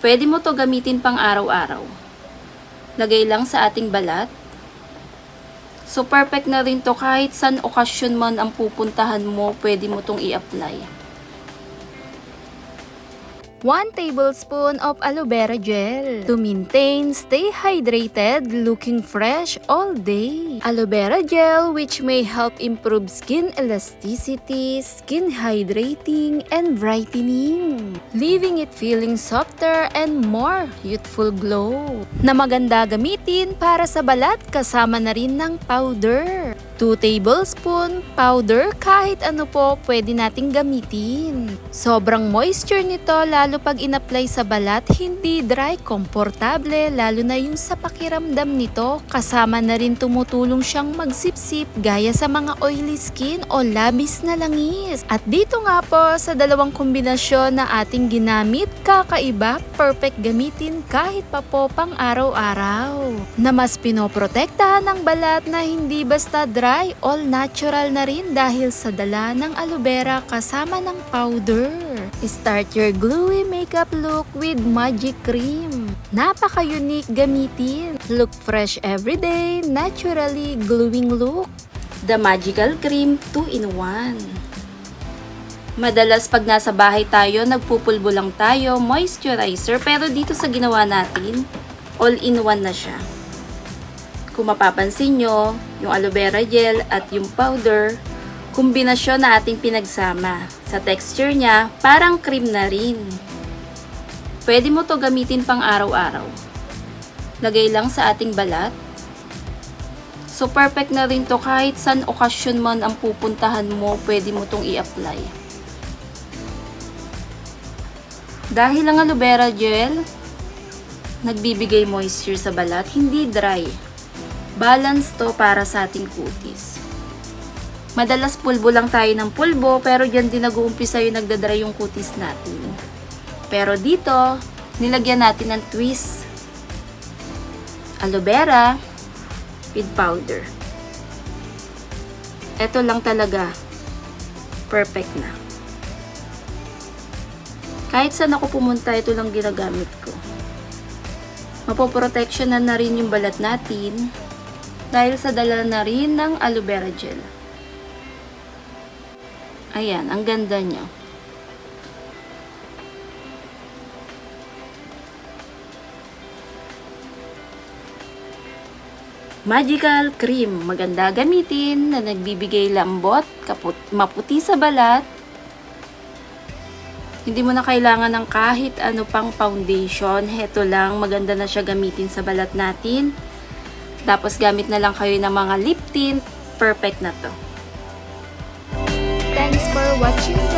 Pwede mo to gamitin pang araw-araw. Lagay lang sa ating balat. So perfect na rin to kahit saan okasyon man ang pupuntahan mo, pwede mo tong i-apply. 1 tablespoon of aloe vera gel to maintain, stay hydrated, looking fresh all day. Aloe vera gel which may help improve skin elasticity, skin hydrating, and brightening, leaving it feeling softer and more youthful glow. Na maganda gamitin para sa balat kasama na rin ng powder. 2 tablespoon powder, kahit ano po pwede nating gamitin. Sobrang moisture nito lalo pag in-apply sa balat, hindi dry, komportable lalo na yung sa pakiramdam nito. Kasama na rin tumutulong siyang magsipsip gaya sa mga oily skin o labis na langis. At dito nga po sa dalawang kombinasyon na ating ginamit, kakaiba, perfect gamitin kahit pa po pang araw-araw. Na mas pinoprotektahan ng balat na hindi basta dry, all natural na rin dahil sa dala ng aloe vera kasama ng powder. Start your gluey makeup look with Magic Cream. Napaka-unique gamitin. Look fresh everyday, naturally glowing look. The Magical Cream 2-in-1. Madalas pag nasa bahay tayo, nagpupulbo lang tayo, moisturizer, pero dito sa ginawa natin, all-in-one na siya. Kung mapapansin nyo, yung aloe vera gel at yung powder, kombinasyon na ating pinagsama. Sa texture niya, parang cream na rin. Pwede mo to gamitin pang araw-araw. Lagay lang sa ating balat. So perfect na rin to kahit saan okasyon man ang pupuntahan mo, pwede mo tong i-apply. Dahil ang aloe vera gel, nagbibigay moisture sa balat, hindi dry. Balance to para sa ating kutis. Madalas pulbo lang tayo ng pulbo, pero dyan din nag-uumpisa yung nagdadry yung kutis natin. Pero dito, nilagyan natin ng twist. Aloe vera with powder. Ito lang talaga. Perfect na. Kahit saan ako pumunta, ito lang ginagamit ko. Mapoproteksyonan na rin yung balat natin dahil sa dala na rin ng aloe vera gel. Ayan, ang ganda niya. Magical Cream, maganda gamitin na nagbibigay lambot, maputi sa balat. Hindi mo na kailangan ng kahit ano pang foundation. Heto lang, maganda na siya gamitin sa balat natin. Tapos gamit na lang kayo ng mga lip tint, perfect na to. Thanks for watching.